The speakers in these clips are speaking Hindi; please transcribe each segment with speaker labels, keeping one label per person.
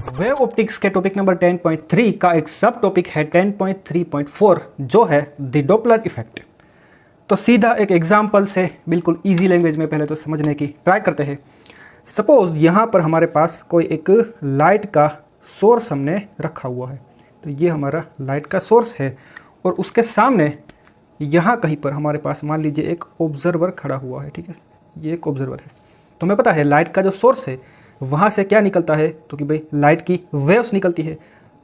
Speaker 1: वेव ऑप्टिक्स के टॉपिक नंबर 10.3 का एक सब टॉपिक है 10.3.4 जो है द डॉपलर इफेक्ट। तो सीधा एक एग्जांपल से बिल्कुल इजी लैंग्वेज में पहले तो समझने की ट्राई करते हैं। सपोज यहाँ पर हमारे पास कोई एक लाइट का सोर्स हमने रखा हुआ है। तो ये हमारा लाइट का सोर्स है और उसके सामने यहाँ कहीं पर हमारे पास मान लीजिए एक ऑब्जर्वर खड़ा हुआ है। ठीक है, ये एक ऑब्जर्वर है। तो हमें पता है लाइट का जो सोर्स है वहाँ से क्या निकलता है, तो कि भाई लाइट की वेव्स निकलती है।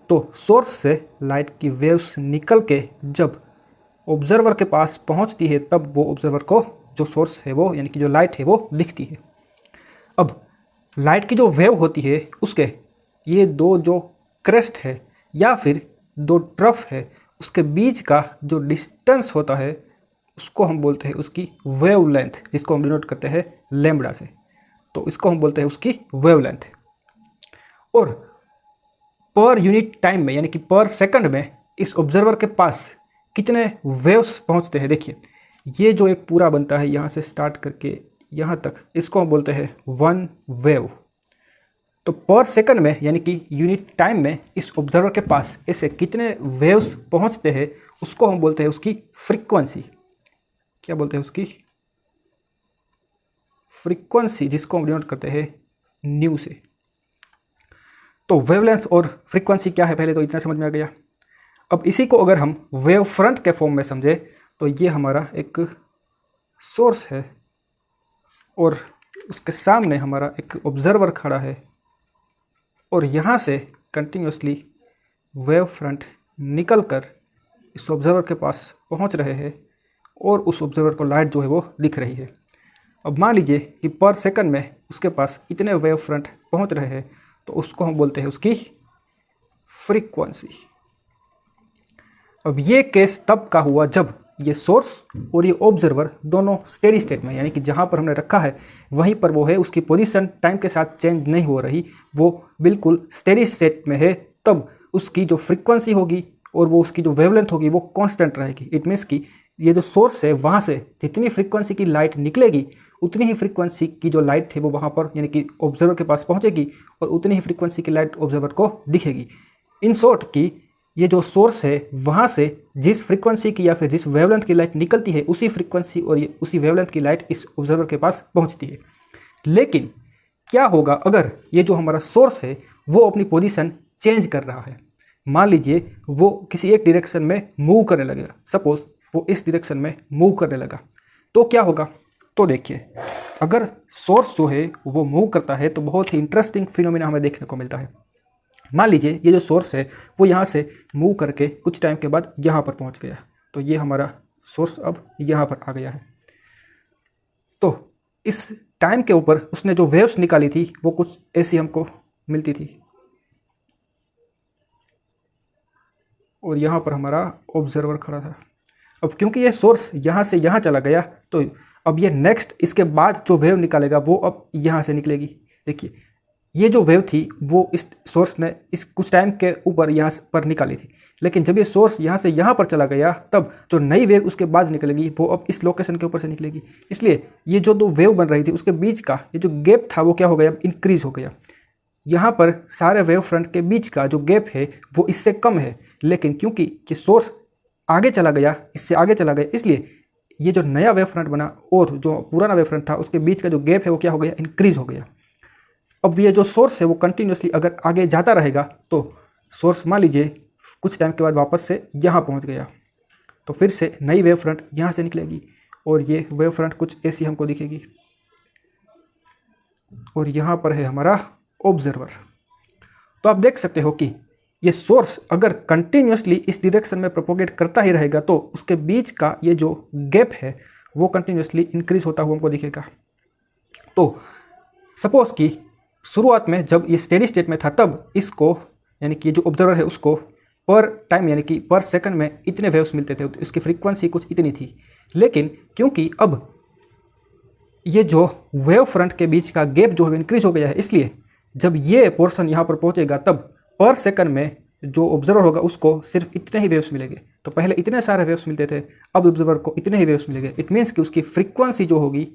Speaker 1: तो सोर्स से लाइट की वेव्स निकल के जब ऑब्जर्वर के पास पहुँचती है तब वो ऑब्जर्वर को जो सोर्स है वो यानी कि जो लाइट है वो दिखती है। अब लाइट की जो वेव होती है उसके ये दो जो क्रेस्ट है या फिर दो ट्रफ है उसके बीच का जो डिस्टेंस होता है उसको हम बोलते हैं उसकी वेव लेंथ, जिसको हम डिनोट करते हैं लैम्बडा से। तो इसको हम बोलते हैं उसकी वेव लेंथ। और पर यूनिट टाइम में यानी कि पर सेकंड में इस ऑब्जर्वर के पास कितने वेव्स पहुंचते हैं, देखिए ये जो एक पूरा बनता है यहाँ से स्टार्ट करके यहाँ तक, इसको हम बोलते हैं वन वेव। तो पर सेकंड में यानी कि यूनिट टाइम में इस ऑब्जर्वर के पास ऐसे कितने वेव्स पहुंचते हैं उसको हम बोलते हैं उसकी फ्रीक्वेंसी। क्या बोलते हैं उसकी फ्रीक्वेंसी, जिसको हम डिनोट करते हैं न्यू से। तो वेवलेंथ और फ्रीक्वेंसी क्या है पहले तो इतना समझ में आ गया। अब इसी को अगर हम वेव फ्रंट के फॉर्म में समझे तो ये हमारा एक सोर्स है और उसके सामने हमारा एक ऑब्जर्वर खड़ा है और यहाँ से कंटिन्यूसली वेव फ्रंट निकल कर इस ऑब्जर्वर के पास पहुँच रहे हैं और उस ऑब्जर्वर को लाइट जो है वो दिख रही है। अब मान लीजिए कि पर सेकंड में उसके पास इतने वेव फ्रंट पहुंच रहे हैं तो उसको हम बोलते हैं उसकी फ्रीक्वेंसी। अब ये केस तब का हुआ जब ये सोर्स और ये ऑब्जर्वर दोनों स्टेडी स्टेट में यानी कि जहां पर हमने रखा है वहीं पर वो है, उसकी पोजीशन टाइम के साथ चेंज नहीं हो रही, वो बिल्कुल स्टेडी स्टेट में है। तब उसकी जो फ्रीक्वेंसी होगी और वो उसकी जो वेवलेंथ होगी वो कांस्टेंट रहेगी। इट मीन्स कि ये जो सोर्स है वहाँ से जितनी फ्रीक्वेंसी की लाइट निकलेगी उतनी ही फ्रीक्वेंसी की जो लाइट है वो वहाँ पर यानी कि ऑब्जर्वर के पास पहुँचेगी और उतनी ही फ्रीक्वेंसी की लाइट ऑब्जर्वर को दिखेगी। इन शॉर्ट कि ये जो सोर्स है वहाँ से जिस फ्रीक्वेंसी की या फिर जिस वेवलेंथ की लाइट निकलती है उसी फ्रीक्वेंसी और ये उसी वेवलेंथ की लाइट इस ऑब्जर्वर के पास पहुँचती है। लेकिन क्या होगा अगर ये जो हमारा सोर्स है वो अपनी पोजीशन चेंज कर रहा है। मान लीजिए वो किसी एक डायरेक्शन में मूव करने लगेगा, सपोज वो इस डायरेक्शन में मूव करने लगा, तो क्या होगा। तो देखिए अगर सोर्स जो है वो मूव करता है तो बहुत ही इंटरेस्टिंग फिनोमेना हमें देखने को मिलता है। मान लीजिए ये जो सोर्स है वो यहाँ से मूव करके कुछ टाइम के बाद यहाँ पर पहुँच गया, तो ये हमारा सोर्स अब यहाँ पर आ गया है। तो इस टाइम के ऊपर उसने जो वेव्स निकाली थी वो कुछ ऐसी हमको मिलती थी और यहाँ पर हमारा ऑब्जर्वर खड़ा था। अब क्योंकि ये सोर्स यहाँ से यहाँ चला गया तो अब ये नेक्स्ट इसके बाद जो वेव निकालेगा वो अब यहाँ से निकलेगी। देखिए ये जो वेव थी वो इस सोर्स ने इस कुछ टाइम के ऊपर यहाँ पर निकाली थी, लेकिन जब ये सोर्स यहाँ से यहाँ पर चला गया तब जो नई वेव उसके बाद निकलेगी वो अब इस लोकेशन के ऊपर से निकलेगी। इसलिए ये जो दो वेव बन रही थी उसके बीच का ये जो गैप था वो क्या हो गया, अब इंक्रीज हो गया। यहाँ पर सारे वेव फ्रंट के बीच का जो गैप है वो इससे कम है, लेकिन क्योंकि ये सोर्स आगे चला गया, इससे आगे चला गया, इसलिए ये जो नया वेव फ्रंट बना और जो पुराना वेव फ्रंट था उसके बीच का जो गैप है वो क्या हो गया, इंक्रीज हो गया। अब ये जो सोर्स है वो कंटिन्यूसली अगर आगे जाता रहेगा तो सोर्स मान लीजिए कुछ टाइम के बाद वापस से यहाँ पहुँच गया, तो फिर से नई वेव फ्रंट यहाँ से निकलेगी और ये वेव फ्रंट कुछ ऐसी हमको दिखेगी और यहाँ पर है हमारा ऑब्जर्वर। तो आप देख सकते हो कि ये सोर्स अगर कंटिन्यूसली इस डायरेक्शन में प्रोपोगेट करता ही रहेगा तो उसके बीच का ये जो गैप है वो कंटिन्यूसली इंक्रीज होता हुआ हमको दिखेगा। तो सपोज कि शुरुआत में जब ये स्टेडी स्टेट में था तब इसको यानी कि जो ऑब्जर्वर है उसको पर टाइम यानी कि पर सेकंड में इतने वेव्स मिलते थे, तो इसकी फ्रीक्वेंसी कुछ इतनी थी। लेकिन क्योंकि अब ये जो वेव फ्रंट के बीच का गैप जो है इंक्रीज हो गया है, इसलिए जब ये पोर्शन यहाँ पर पहुँचेगा तब पर सेकंड में जो ऑब्जर्वर होगा उसको सिर्फ इतने ही वेव्स मिलेंगे। तो पहले इतने सारे वेव्स मिलते थे, अब ऑब्जर्वर को इतने ही वेव्स मिलेंगे। इट मीन्स कि उसकी फ्रीक्वेंसी जो होगी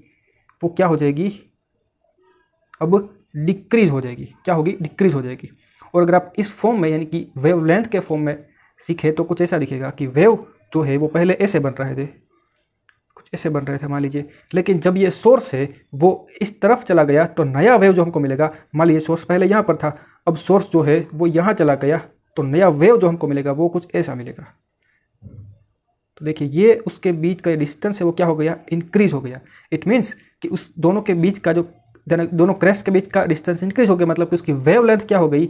Speaker 1: वो क्या हो जाएगी, अब डिक्रीज हो जाएगी। क्या होगी, डिक्रीज हो जाएगी। और अगर आप इस फॉर्म में यानी कि वेवलेंथ के फॉर्म में सीखे तो कुछ ऐसा दिखेगा कि वेव जो है वो पहले ऐसे बन रहे थे, कुछ ऐसे बन रहे थे मान लीजिए, लेकिन जब ये सोर्स है वो इस तरफ चला गया तो नया वेव जो हमको मिलेगा, मान लीजिए सोर्स पहले यहाँ पर था, अब सोर्स जो है वो यहाँ चला गया तो नया वेव जो हमको मिलेगा वो कुछ ऐसा मिलेगा। तो देखिए ये उसके बीच का डिस्टेंस है वो क्या हो गया, इंक्रीज हो गया। इट मीन्स कि उस दोनों के बीच का जो दोनों क्रेस्ट के बीच का डिस्टेंस इंक्रीज हो गया, मतलब कि उसकी वेवलेंथ क्या हो गई,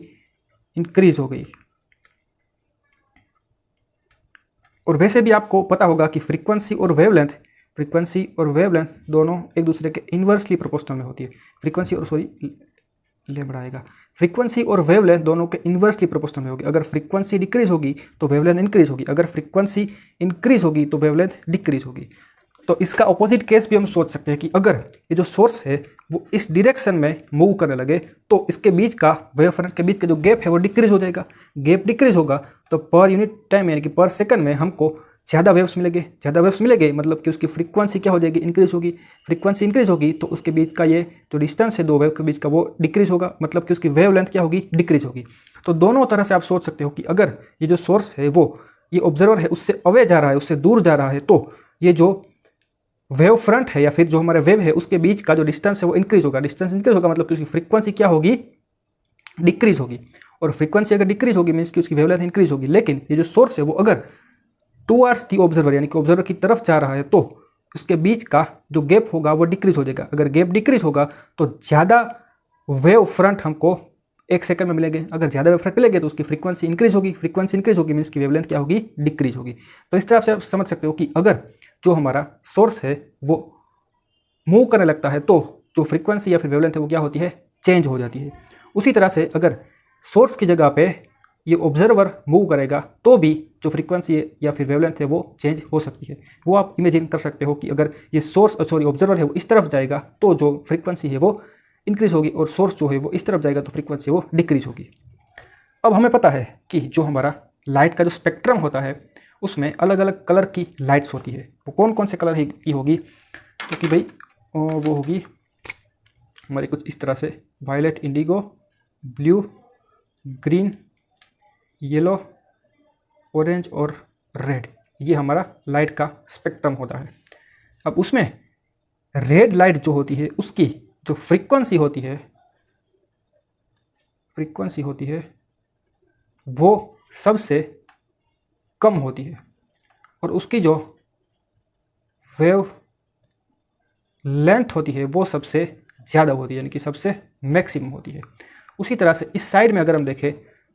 Speaker 1: इंक्रीज हो गई। और वैसे भी आपको पता होगा कि फ्रीक्वेंसी और वेवलेंथ दोनों एक दूसरे के इन्वर्सली प्रोपोर्शनल में होती है। फ्रीक्वेंसी और वेवलेंथ दोनों के इन्वर्सली प्रोपोर्शनल में होगी। अगर फ्रीक्वेंसी डिक्रीज होगी तो वेवलेंथ इंक्रीज होगी, अगर फ्रीक्वेंसी इंक्रीज होगी तो वेवलेंथ डिक्रीज होगी। तो इसका ऑपोजिट केस भी हम सोच सकते हैं कि अगर ये जो सोर्स है वो इस डायरेक्शन में मूव करने लगे तो इसके बीच का वेव फ्रंट के बीच का जो गैप है वो डिक्रीज हो जाएगा। गैप डिक्रीज होगा तो पर यूनिट टाइम यानी कि पर सेकंड में हमको ज़्यादा वेव्स मिलेंगे, मतलब कि उसकी फ्रीक्वेंसी क्या हो जाएगी, इंक्रीज होगी। फ्रीक्वेंसी इंक्रीज होगी तो उसके बीच का ये जो डिस्टेंस है दो वेव के बीच का वो डिक्रीज होगा, मतलब कि उसकी वेवलेंथ क्या होगी, डिक्रीज होगी। तो दोनों तरह से आप सोच सकते हो कि अगर ये जो सोर्स है वो ये ऑब्जर्वर है उससे अवे जा रहा है, उससे दूर जा रहा है, तो ये जो वेव फ्रंट है या फिर जो हमारे वेव है उसके बीच का जो डिस्टेंस है वो इंक्रीज होगा। डिस्टेंस इंक्रीज होगा मतलब कि उसकी फ्रीक्वेंसी क्या होगी, डिक्रीज होगी। और फ्रीक्वेंसी अगर डिक्रीज होगी मीन्स कि उसकी वेवलेंथ इंक्रीज होगी। लेकिन ये जो सोर्स है वो अगर टुवर्ड्स दी ऑब्जर्वर यानी कि ऑब्जर्वर की तरफ जा रहा है तो उसके बीच का जो गैप होगा वो डिक्रीज हो जाएगा। अगर गैप डिक्रीज होगा तो ज़्यादा वेव फ्रंट हमको एक सेकंड में मिलेंगे। अगर ज़्यादा वेव फ्रंट मिलेंगे तो उसकी फ्रीक्वेंसी इंक्रीज होगी, मीन्स की वेवलेंथ क्या होगी, डिक्रीज होगी। तो इस तरह से आप समझ सकते हो कि अगर जो हमारा सोर्स है वो मूव करने लगता है तो जो फ्रीक्वेंसी या फिर वेवलेंथ है वो क्या होती है, चेंज हो जाती है। उसी तरह से अगर सोर्स की जगह पे ये ऑब्जर्वर मूव करेगा तो भी जो फ्रीक्वेंसी या फिर वेवलेंथ है वो चेंज हो सकती है। वो आप इमेजिन कर सकते हो कि अगर ये ऑब्जर्वर है वो इस तरफ जाएगा तो जो फ्रीक्वेंसी है वो इंक्रीज होगी और सोर्स जो है वो इस तरफ जाएगा तो फ्रीक्वेंसी वो डिक्रीज होगी। अब हमें पता है कि जो हमारा लाइट का जो स्पेक्ट्रम होता है उसमें अलग अलग कलर की लाइट्स होती है। वो कौन कौन से कलर की होगी, तो कि भाई वो होगी हमारी कुछ इस तरह से, violet, indigo, blue, green, yellow, orange और रेड। ये हमारा लाइट का स्पेक्ट्रम होता है। अब उसमें रेड लाइट जो होती है उसकी जो फ्रीक्वेंसी होती है वो सबसे कम होती है और उसकी जो वेव लेंथ होती है वो सबसे ज़्यादा होती है, यानी कि सबसे मैक्सिमम होती है। उसी तरह से इस साइड में अगर हम देखें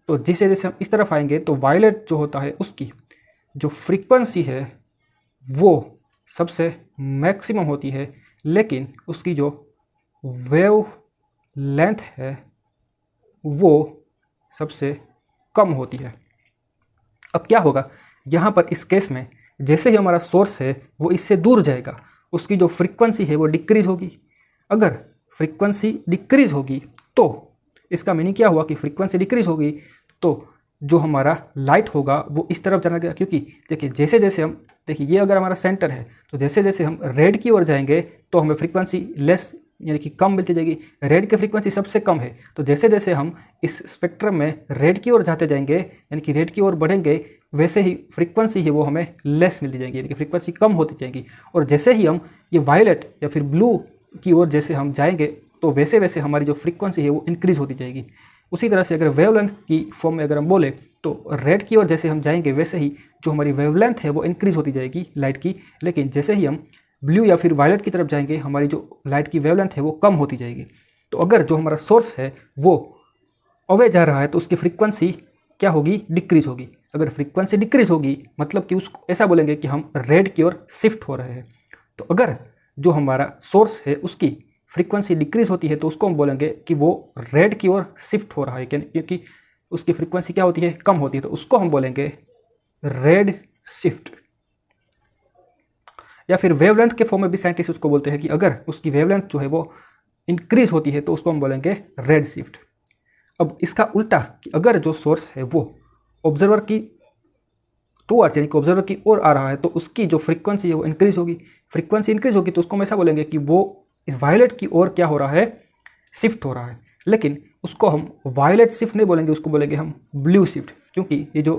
Speaker 1: तो जैसे जैसे हम इस तरफ आएंगे तो वायलेट जो होता है उसकी जो फ्रीक्वेंसी है वो सबसे मैक्सिमम होती है, लेकिन उसकी जो वेव लेंथ है वो सबसे कम होती है। अब क्या होगा यहाँ पर इस केस में, जैसे ही हमारा सोर्स है वो इससे दूर जाएगा उसकी जो फ्रीक्वेंसी है वो डिक्रीज होगी। अगर फ्रीक्वेंसी डिक्रीज होगी तो इसका मीनिंग क्या हुआ कि फ्रीक्वेंसी डिक्रीज होगी तो जो हमारा लाइट होगा वो इस तरफ जाना लगेगा। क्योंकि देखिए जैसे जैसे हम ये अगर हमारा सेंटर है तो जैसे जैसे हम रेड की ओर जाएंगे तो हमें फ्रीक्वेंसी लेस यानी कि कम मिलती जाएगी। रेड की फ्रीक्वेंसी सबसे कम है, तो जैसे जैसे हम इस स्पेक्ट्रम में रेड की ओर जाते जाएंगे यानी कि रेड की ओर बढ़ेंगे वैसे ही फ्रीक्वेंसी है वो हमें लेस मिलती जाएगी, यानी कि फ्रीक्वेंसी कम होती जाएगी। और जैसे ही हम ये वायलेट या फिर ब्लू की ओर जैसे हम जाएंगे तो वैसे वैसे हमारी जो फ्रीक्वेंसी है वो इंक्रीज होती जाएगी। उसी तरह से अगर वेवलेंथ की फॉर्म में अगर हम बोले तो रेड की ओर जैसे हम जाएंगे वैसे ही जो हमारी वेवलेंथ है वो इंक्रीज होती जाएगी लाइट की। लेकिन जैसे ही हम ब्लू या फिर वायलेट की तरफ जाएंगे हमारी जो लाइट की वेवलेंथ है वो कम होती जाएगी। तो अगर जो हमारा सोर्स है वो अवे जा रहा है तो उसकी फ्रीक्वेंसी क्या होगी, डिक्रीज होगी। अगर फ्रीक्वेंसी डिक्रीज होगी मतलब कि उसको ऐसा बोलेंगे कि हम रेड की ओर शिफ्ट हो रहे हैं। तो अगर जो हमारा सोर्स है उसकी फ्रीक्वेंसी डिक्रीज होती है तो उसको हम बोलेंगे कि वो रेड की ओर शिफ्ट हो रहा है, क्योंकि उसकी फ्रीक्वेंसी क्या होती है, कम होती है। तो उसको हम बोलेंगे रेड शिफ्ट। या फिर वेवलेंथ के फॉर्म में भी साइंटिस्ट उसको बोलते हैं कि अगर उसकी वेवलेंथ जो है वो इंक्रीज होती है तो उसको हम बोलेंगे रेड शिफ्ट। अब इसका उल्टा कि अगर जो सोर्स है वो ऑब्जर्वर की टूवर्ड्स यानी कि ऑब्जर्वर की ओर आ रहा है तो उसकी जो फ्रीक्वेंसी है वो इंक्रीज होगी। फ्रीक्वेंसी इंक्रीज होगी तो उसको हम ऐसा बोलेंगे कि वो इस वायलेट की ओर क्या हो रहा है, शिफ्ट हो रहा है। लेकिन उसको हम वायलेट शिफ्ट नहीं बोलेंगे, उसको बोलेंगे हम ब्लू शिफ्ट, क्योंकि ये जो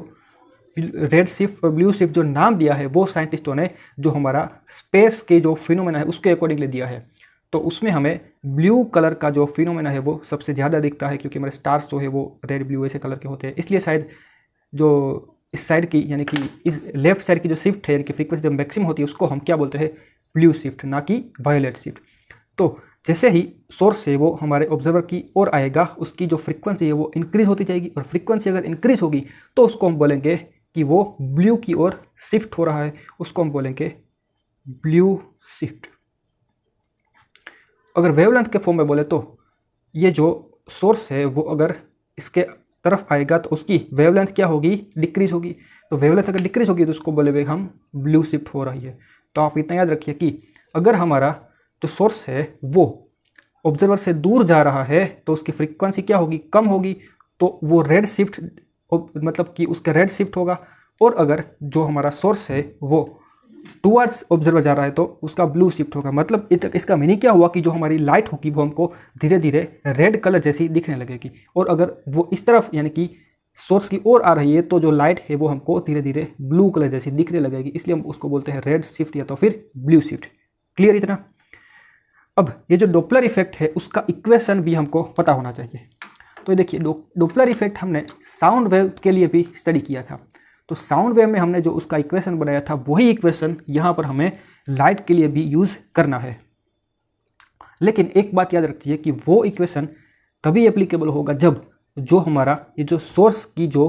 Speaker 1: रेड शिफ्ट और ब्लू शिफ्ट जो नाम दिया है वो साइंटिस्टों ने जो हमारा स्पेस के जो फिनोमेना है उसके अकॉर्डिंगली दिया है। तो उसमें हमें ब्लू कलर का जो फिनोमेना है वो सबसे ज़्यादा दिखता है, क्योंकि हमारे स्टार्स जो है वो रेड ब्लू ऐसे कलर के होते हैं। इसलिए शायद जो इस साइड की यानी कि इस लेफ्ट साइड की जो शिफ्ट है यानी कि फ्रीक्वेंसी जब मैक्सिमम होती है उसको हम क्या बोलते हैं, ब्लू शिफ्ट, ना कि वायलेट शिफ्ट। तो जैसे ही सोर्स है वो हमारे ऑब्जर्वर की ओर आएगा, उसकी जो फ्रीक्वेंसी है वो इंक्रीज होती जाएगी, और फ्रीक्वेंसी अगर इंक्रीज होगी तो उसको हम बोलेंगे कि वो ब्लू की ओर शिफ्ट हो रहा है, उसको हम बोलेंगे ब्लू शिफ्ट। अगर वेवलेंथ के फॉर्म में बोले तो ये जो सोर्स है वो अगर इसके तरफ आएगा तो उसकी वेवलेंथ क्या होगी, डिक्रीज होगी। तो वेवलेंथ अगर डिक्रीज होगी तो उसको बोले हम ब्लू शिफ्ट हो रही है। तो आप इतना याद रखिए कि अगर हमारा जो सोर्स है वो ऑब्जर्वर से दूर जा रहा है तो उसकी फ्रीक्वेंसी क्या होगी, कम होगी, तो वो रेड शिफ्ट मतलब कि उसका रेड शिफ्ट होगा। और अगर जो हमारा सोर्स है वो टुवर्ड्स ऑब्जर्वर जा रहा है तो उसका ब्लू शिफ्ट होगा। मतलब इसका मीनिंग क्या हुआ कि जो हमारी लाइट होगी वो हमको धीरे धीरे रेड कलर जैसी दिखने लगेगी, और अगर वो इस तरफ यानी कि सोर्स की ओर आ रही है तो जो लाइट है वो हमको धीरे धीरे ब्लू कलर जैसी दिखने लगेगी, इसलिए हम उसको बोलते हैं रेड शिफ्ट या तो फिर ब्लू शिफ्ट। क्लियर इतना? अब ये जो डॉपलर इफेक्ट है उसका इक्वेशन भी हमको पता होना चाहिए। तो ये देखिए, डॉपलर इफेक्ट हमने साउंड वेव के लिए भी स्टडी किया था। तो साउंड वेव में हमने जो उसका इक्वेशन बनाया था वही इक्वेशन यहाँ पर हमें लाइट के लिए भी यूज़ करना है। लेकिन एक बात याद रखिए कि वो इक्वेशन तभी एप्लीकेबल होगा जब जो हमारा ये जो सोर्स की जो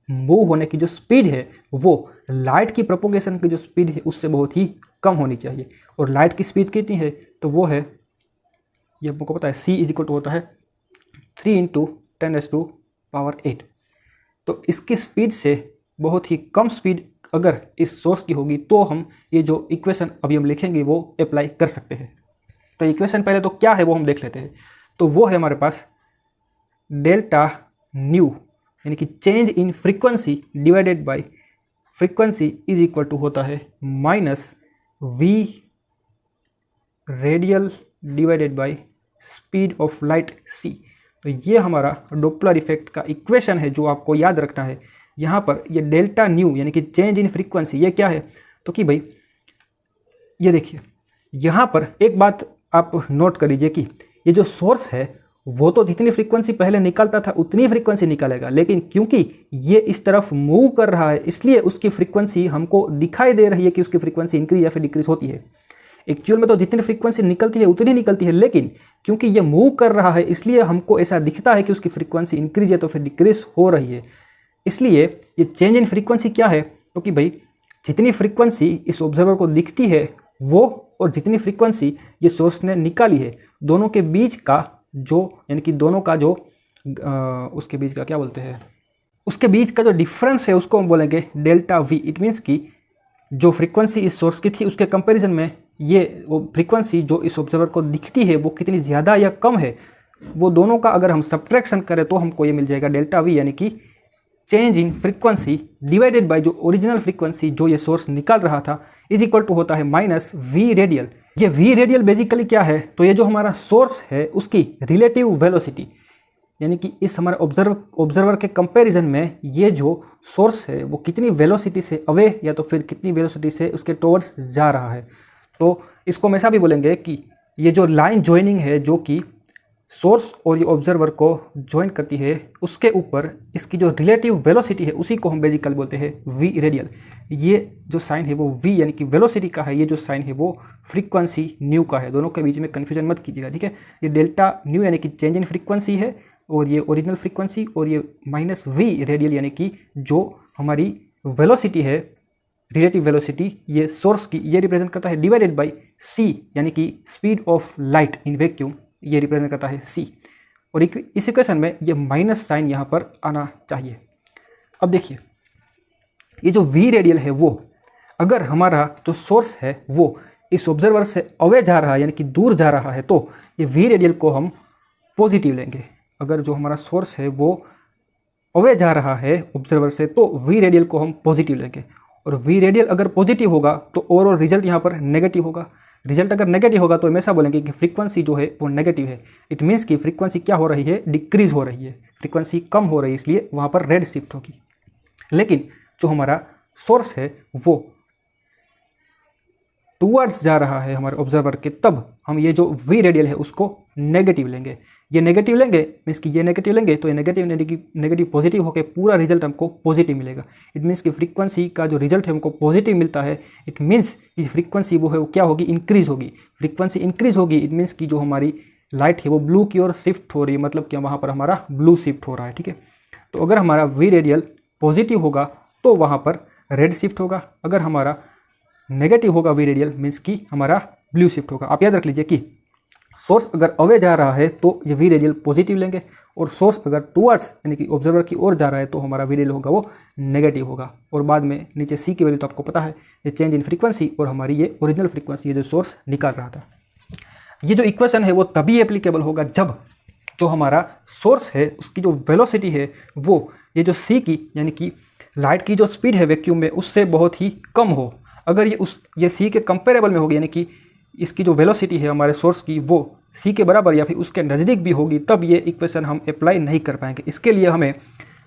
Speaker 1: मूव होने की जो स्पीड है वो लाइट की प्रोपोगेशन की जो स्पीड है उससे बहुत ही कम होनी चाहिए। और लाइट की स्पीड कितनी है, तो वो है, ये आपको पता है, c इज इक्वल टू होता है 3 × 10⁸ तो इसकी स्पीड से बहुत ही कम स्पीड अगर इस सोर्स की होगी तो हम ये जो इक्वेशन अभी हम लिखेंगे वो अप्लाई कर सकते हैं। तो इक्वेशन पहले तो क्या है वो हम देख लेते हैं। तो वो है हमारे पास डेल्टा न्यू यानी कि change in frequency divided by frequency is equal to होता है minus v radial divided by speed of light c। तो ये हमारा डॉपलर इफेक्ट का इक्वेशन है जो आपको याद रखना है। यहाँ पर ये डेल्टा न्यू यानी कि चेंज इन फ्रीक्वेंसी ये क्या है, तो कि भाई ये देखिए यहाँ पर एक बात आप नोट कर लीजिए कि ये जो सोर्स है वो तो जितनी फ्रीक्वेंसी पहले निकालता था उतनी फ्रीक्वेंसी निकालेगा, लेकिन क्योंकि ये इस तरफ मूव कर रहा है इसलिए उसकी फ्रीक्वेंसी हमको दिखाई दे रही है कि उसकी फ्रीक्वेंसी इंक्रीज या फिर डिक्रीज होती है। एक्चुअल में तो जितनी फ्रीक्वेंसी निकलती है उतनी निकलती है, लेकिन क्योंकि ये मूव कर रहा है इसलिए हमको ऐसा दिखता है कि उसकी फ्रीक्वेंसी इंक्रीज या तो फिर डिक्रीज हो रही है। इसलिए ये चेंज इन फ्रीक्वेंसी क्या है, क्योंकि भाई जितनी फ्रीक्वेंसी इस ऑब्जर्वर को दिखती है वो और जितनी फ्रीक्वेंसी ये सोर्स ने निकाली है दोनों के बीच का जो यानी कि दोनों का जो उसके बीच का क्या बोलते हैं, उसके बीच का जो डिफरेंस है उसको हम बोलेंगे डेल्टा वी। इट मीन्स कि जो फ्रीक्वेंसी इस सोर्स की थी उसके कंपैरिजन में ये वो फ्रीक्वेंसी जो इस ऑब्जर्वर को दिखती है वो कितनी ज़्यादा या कम है, वो दोनों का अगर हम सब्ट्रैक्शन करें तो हमको ये मिल जाएगा डेल्टा वी यानी कि change in frequency divided bye जो ओरिजिनल फ्रीक्वेंसी जो ये सोर्स निकाल रहा था इज इक्वल टू होता है माइनस वी रेडियल। ये वी रेडियल बेसिकली क्या है, तो ये जो हमारा सोर्स है उसकी रिलेटिव वेलोसिटी यानी कि इस हमारे ऑब्जर्वर के कंपैरिजन में ये जो सोर्स है वो कितनी वेलोसिटी से अवे या तो फिर कितनी वेलोसिटी से उसके टुवर्ड्स जा रहा है। तो इसको हम ऐसा भी बोलेंगे कि ये जो लाइन ज्वाइनिंग है जो कि सोर्स और ये ऑब्जर्वर को ज्वाइन करती है उसके ऊपर इसकी जो रिलेटिव वेलोसिटी है उसी को हम बेसिकली बोलते हैं वी रेडियल। ये जो साइन है वो वी यानी कि वेलोसिटी का है, ये जो साइन है वो फ्रीक्वेंसी न्यू का है। दोनों के बीच में कन्फ्यूजन मत कीजिएगा, ठीक है। ये डेल्टा न्यू यानी कि चेंज इन फ्रीक्वेंसी है और ये ओरिजिनल फ्रीक्वेंसी, और ये माइनस वी रेडियल यानी कि जो हमारी वेलोसिटी है रिलेटिव वेलोसिटी ये सोर्स की ये रिप्रेजेंट करता है डिवाइडेड बाय सी यानी कि speed of light in vacuum ये रिप्रेजेंट करता है सी। और इस इक्वेशन में ये माइनस साइन यहाँ पर आना चाहिए। अब देखिए ये जो वी रेडियल है वो अगर हमारा जो सोर्स है वो इस ऑब्जर्वर से अवे जा रहा है यानी कि दूर जा रहा है तो ये वी रेडियल को हम पॉजिटिव लेंगे। अगर जो हमारा सोर्स है वो अवे जा रहा है ऑब्जर्वर से तो वी रेडियल को हम पॉजिटिव लेंगे, और वी रेडियल अगर पॉजिटिव होगा तो ओवरऑल रिजल्ट यहाँ पर नेगेटिव होगा। रिजल्ट अगर नेगेटिव होगा तो हमेशा बोलेंगे कि फ्रीक्वेंसी जो है वो नेगेटिव है। इट मीन्स कि फ्रीक्वेंसी क्या हो रही है, डिक्रीज हो रही है, फ्रीक्वेंसी कम हो रही है, इसलिए वहाँ पर रेड शिफ्ट होगी। लेकिन जो हमारा सोर्स है वो टूवर्ड्स जा रहा है हमारे ऑब्जर्वर के, तब हम ये जो वी रेडियल है उसको नेगेटिव लेंगे। ये नेगेटिव लेंगे मीन्स कि ये नेगेटिव लेंगे तो ये नेगेटिव पॉजिटिव होकर पूरा रिजल्ट हमको पॉजिटिव मिलेगा। इट मीन्स कि फ्रीक्वेंसी का जो रिजल्ट है हमको पॉजिटिव मिलता है। इट मीन्स कि फ्रीक्वेंसी वो है वो क्या होगी, इंक्रीज होगी। फ्रीक्वेंसी इंक्रीज होगी, इट मीन्स कि जो हमारी लाइट है वो ब्लू की ओर शिफ्ट हो रही है, मतलब कि वहाँ पर हमारा ब्लू शिफ्ट हो रहा है। ठीक है, तो अगर हमारा वी रेडियल पॉजिटिव होगा तो वहाँ पर रेड शिफ्ट होगा, अगर हमारा नेगेटिव होगा वी रेडियल मीन्स कि हमारा ब्लू शिफ्ट होगा। आप याद रख लीजिए कि सोर्स अगर अवे जा रहा है तो ये वी रेडियल पॉजिटिव लेंगे, और सोर्स अगर टुवर्ड्स यानी कि ऑब्जर्वर की ओर जा रहा है तो हमारा वी रेडियल होगा वो नेगेटिव होगा। और बाद में नीचे सी की वैल्यू तो आपको पता है, ये चेंज इन फ्रीक्वेंसी और हमारी ये ओरिजिनल फ्रीक्वेंसी ये जो सोर्स निकाल रहा था। ये जो इक्वेशन है वो तभी एप्लीकेबल होगा जब जो हमारा सोर्स है उसकी जो वेलोसिटी है वो ये जो सी की यानी कि लाइट की जो स्पीड है वैक्यूम में उससे बहुत ही कम हो। अगर ये सी के कंपेरेबल में होगी यानी कि इसकी जो वेलोसिटी है हमारे सोर्स की वो सी के बराबर या फिर उसके नज़दीक भी होगी, तब ये इक्वेशन हम अप्लाई नहीं कर पाएंगे। इसके लिए हमें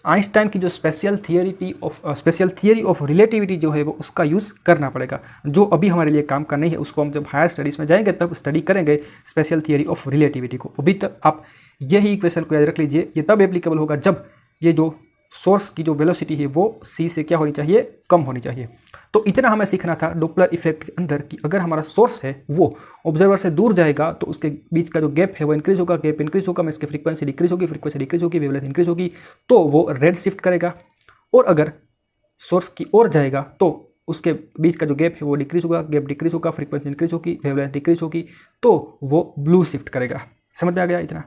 Speaker 1: आइंस्टाइन की जो स्पेशल थियरी ऑफ रिलेटिविटी जो है वो उसका यूज़ करना पड़ेगा, जो अभी हमारे लिए काम का नहीं है। उसको हम जब हायर स्टडीज़ में जाएंगे तब स्टडी करेंगे स्पेशल थियरी ऑफ रिलेटिविटी को। अभी तक आप यही इक्वेशन को याद रख लीजिए, ये तब एप्लीकेबल होगा जब ये जो सोर्स की जो वेलोसिटी है वो सी से क्या होनी चाहिए, कम होनी चाहिए। तो इतना हमें सीखना था डॉपलर इफेक्ट के अंदर कि अगर हमारा सोर्स है वो ऑब्जर्वर से दूर जाएगा तो उसके बीच का जो गैप है वो इंक्रीज होगा, गैप इंक्रीज होगा, इसकी फ्रीक्वेंसी डिक्रीज होगी, वेवलेंथ इंक्रीज होगी, तो वो रेड शिफ्ट करेगा। और अगर सोर्स की ओर जाएगा तो उसके बीच का जो गैप है वो डिक्रीज होगा, गैप डिक्रीज होगा, फ्रीक्वेंसी इंक्रीज होगी, वेवलेंथ डिक्रीज होगी, तो वो ब्लू शिफ्ट करेगा। समझ में आ गया इतना?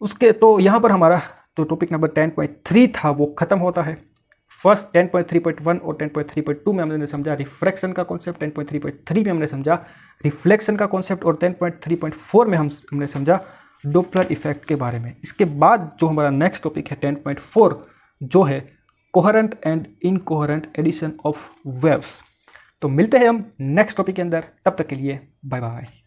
Speaker 1: उसके तो यहाँ पर हमारा जो टॉपिक नंबर 10.3 था वो खत्म होता है। फर्स्ट 10.3.1 और 10.3.2 में हमने समझा रिफ्रैक्शन का कॉन्सेप्ट, 10.3.3 में हमने समझा रिफ्लेक्शन का कॉन्सेप्ट, और 10.3.4 में हमने समझा डॉपलर इफेक्ट के बारे में। इसके बाद जो हमारा नेक्स्ट टॉपिक है 10.4 जो है coherent and incoherent addition of waves. तो मिलते हैं हम नेक्स्ट टॉपिक के अंदर, तब तक के लिए बाय बाय।